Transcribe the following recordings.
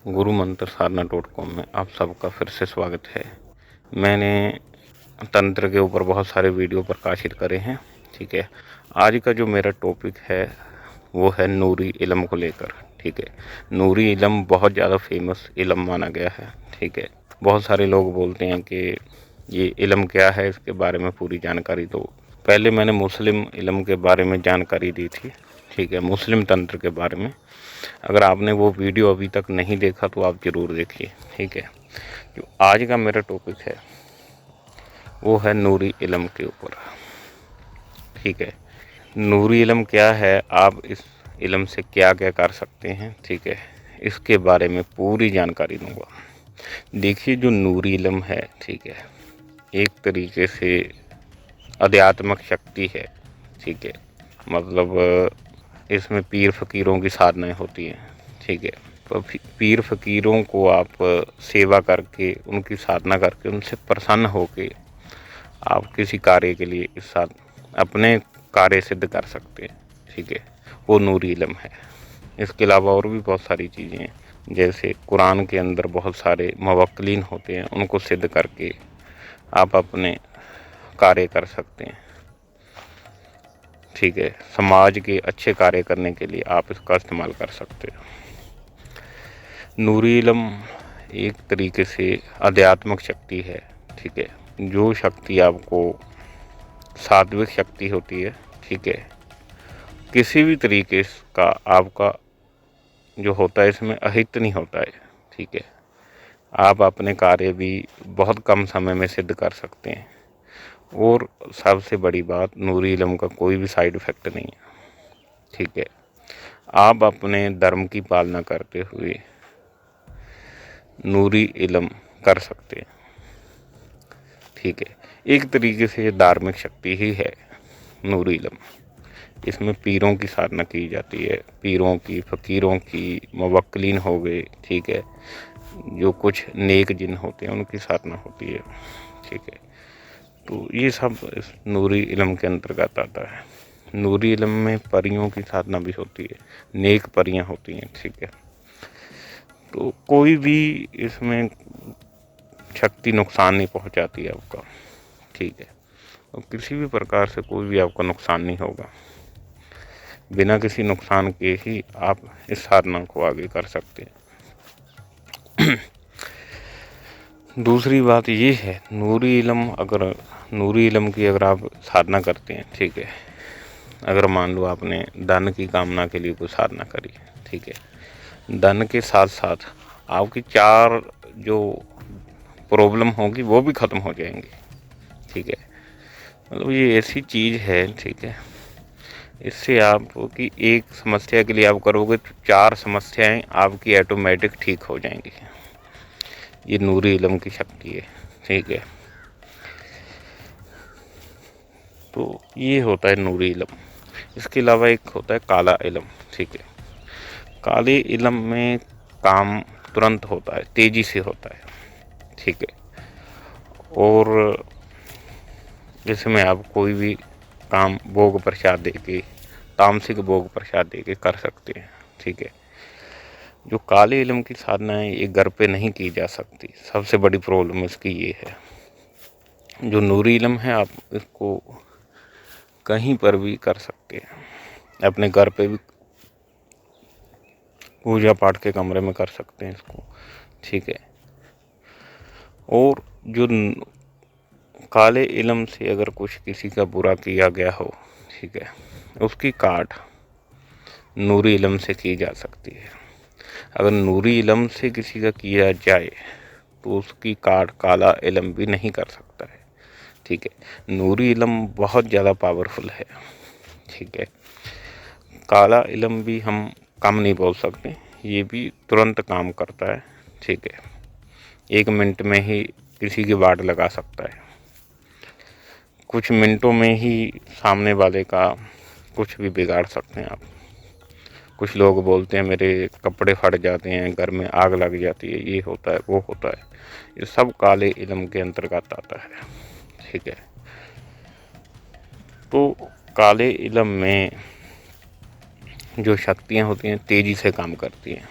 गुरु मंत्र साधना.com में आप सबका फिर से स्वागत है। मैंने तंत्र के ऊपर बहुत सारे वीडियो प्रकाशित करे हैं, ठीक है। आज का जो मेरा टॉपिक है वो है नूरी इल्म को लेकर, ठीक है। नूरी इल्म बहुत ज़्यादा फेमस इल्म माना गया है, ठीक है। बहुत सारे लोग बोलते हैं कि ये इल्म क्या है, इसके बारे में पूरी जानकारी दो। पहले मैंने मुस्लिम इल्म के बारे में जानकारी दी थी, ठीक है, मुस्लिम तंत्र के बारे में। अगर आपने वो वीडियो अभी तक नहीं देखा तो आप ज़रूर देखिए, ठीक है। जो आज का मेरा टॉपिक है वो है नूरी इल्म के ऊपर, ठीक है। नूरी इल्म क्या है, आप इस इल्म से क्या क्या कर सकते हैं, ठीक है, इसके बारे में पूरी जानकारी दूंगा। देखिए, जो नूरी इल्म है, ठीक है, एक तरीके से आध्यात्मिक शक्ति है, ठीक है। मतलब इसमें पीर फ़कीरों की साधनाएँ होती हैं, ठीक है। तो पीर फ़कीरों को आप सेवा करके, उनकी साधना करके, उनसे प्रसन्न होके आप किसी कार्य के लिए इस साथ अपने कार्य सिद्ध कर सकते हैं, ठीक है। वो नूरी इल्म है। इसके अलावा और भी बहुत सारी चीज़ें हैं, जैसे कुरान के अंदर बहुत सारे मुवक्किलीन होते हैं, उनको सिद्ध करके आप अपने कार्य कर सकते हैं, ठीक है। समाज के अच्छे कार्य करने के लिए आप इसका इस्तेमाल कर सकते हैं। नूरी इल्म एक तरीके से आध्यात्मिक शक्ति है, ठीक है। जो शक्ति आपको सात्विक शक्ति होती है, ठीक है, किसी भी तरीके का आपका जो होता है इसमें अहित नहीं होता है, ठीक है। आप अपने कार्य भी बहुत कम समय में सिद्ध कर सकते हैं। और सबसे बड़ी बात, नूरी इल्म का कोई भी साइड इफ़ेक्ट नहीं है, ठीक है। आप अपने धर्म की पालना करते हुए नूरी इल्म कर सकते हैं, ठीक है। एक तरीके से ये धार्मिक शक्ति ही है नूरी इल्म। इसमें पीरों की साधना की जाती है, पीरों की, फ़कीरों की, मुवक्किलीन हो गए, ठीक है, जो कुछ नेक जिन होते हैं उनकी साधना होती है, ठीक है। तो ये सब इस नूरी इल्म के अंतर्गत आता है। नूरी इल्म में परियों की साधना भी होती है, नेक परियां होती हैं, ठीक है। तो कोई भी इसमें शक्ति नुकसान नहीं पहुंचाती है आपका, ठीक है। और किसी भी प्रकार से कोई भी आपका नुकसान नहीं होगा। बिना किसी नुकसान के ही आप इस साधना को आगे कर सकते हैं। दूसरी बात ये है, नूरी इल्म की अगर आप साधना करते हैं, ठीक है। अगर मान लो आपने धन की कामना के लिए कोई साधना करी, ठीक है, धन के साथ साथ आपकी 4 जो प्रॉब्लम होगी वो भी ख़त्म हो जाएंगी, ठीक है। मतलब ये ऐसी चीज़ है, ठीक है, इससे आपकी एक समस्या के लिए आप करोगे तो 4 समस्याएं आपकी ऑटोमेटिक ठीक हो जाएंगी। ये नूरी इल्म की शक्ति है, ठीक है। तो ये होता है नूरी इल्म। इसके अलावा एक होता है काला इल्म, ठीक है। काले इल्म में काम तुरंत होता है, तेज़ी से होता है, ठीक है। और इसमें आप कोई भी काम भोग प्रसाद देके, तामसिक भोग प्रसाद देके कर सकते हैं, ठीक है। जो काले इल्म की साधना है ये घर पे नहीं की जा सकती, सबसे बड़ी प्रॉब्लम इसकी ये है। जो नूरी इल्म है आप इसको कहीं पर भी कर सकते हैं, अपने घर पे भी पूजा पाठ के कमरे में कर सकते हैं इसको, ठीक है। और जो काले इल्म से अगर कुछ किसी का बुरा किया गया हो, ठीक है, उसकी काट नूरी इल्म से की जा सकती है। अगर नूरी इल्म से किसी का किया जाए तो उसकी काट काला इल्म भी नहीं कर सकता है, ठीक है। नूरी इल्म बहुत ज़्यादा पावरफुल है, ठीक है। काला इल्म भी हम कम नहीं बोल सकते, ये भी तुरंत काम करता है, ठीक है। 1 मिनट में ही किसी की वाट लगा सकता है, कुछ मिनटों में ही सामने वाले का कुछ भी बिगाड़ सकते हैं आप। कुछ लोग बोलते हैं मेरे कपड़े फट जाते हैं, घर में आग लग जाती है, ये होता है, वो होता है। ये सब काले इल्म के अंतर्गत आता है, ठीक है। तो काले इल्म में जो शक्तियाँ होती हैं तेज़ी से काम करती हैं,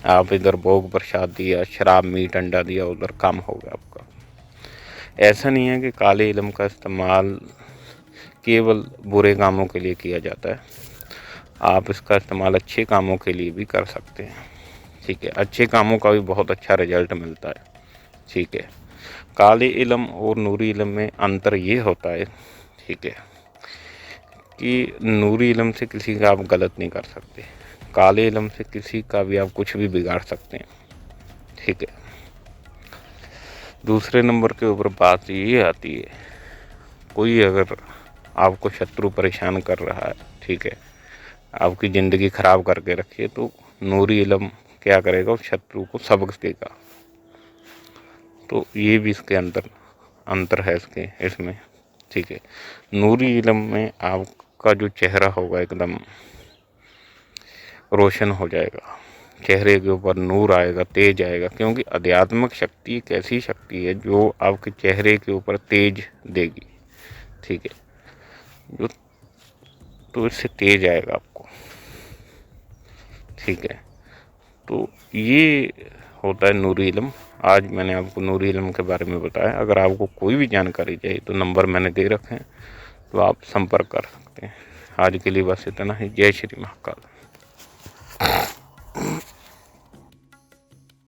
आप इधर भोग प्रसाद दिया, शराब मीट अंडा दिया, उधर काम हो गया आपका। ऐसा नहीं है कि काले इल्म का इस्तेमाल केवल बुरे कामों के लिए किया जाता है, आप इसका इस्तेमाल अच्छे कामों के लिए भी कर सकते हैं। ठीक है, अच्छे कामों का भी बहुत अच्छा रिजल्ट मिलता है। ठीक है, काले इल्म और नूरी इल्म में अंतर ये होता है, ठीक है, कि नूरी इल्म से किसी का आप गलत नहीं कर सकते, काले इल्म से किसी का भी आप कुछ भी बिगाड़ सकते हैं। ठीक है, दूसरे नंबर के ऊपर बात ये आती है, कोई अगर आपको शत्रु परेशान कर रहा है, ठीक है, आपकी ज़िंदगी ख़राब करके रखिए, तो नूरी इल्म क्या करेगा, उस शत्रु को सबक देगा। तो ये भी इसके अंतर है इसमें। ठीक है, नूरी इल्म में आपका जो चेहरा होगा एकदम रोशन हो जाएगा, चेहरे के ऊपर नूर आएगा, तेज आएगा, क्योंकि आध्यात्मिक शक्ति एक ऐसी शक्ति है जो आपके चेहरे के ऊपर तेज देगी। ठीक है, जो तो इससे तेज आएगा आपको। ठीक है, तो ये होता है नूरी इल्म। आज मैंने आपको नूरी इल्म के बारे में बताया। अगर आपको कोई भी जानकारी चाहिए तो नंबर मैंने दे रखे हैं, तो आप संपर्क कर सकते हैं। आज के लिए बस इतना ही। जय श्री महाकाल।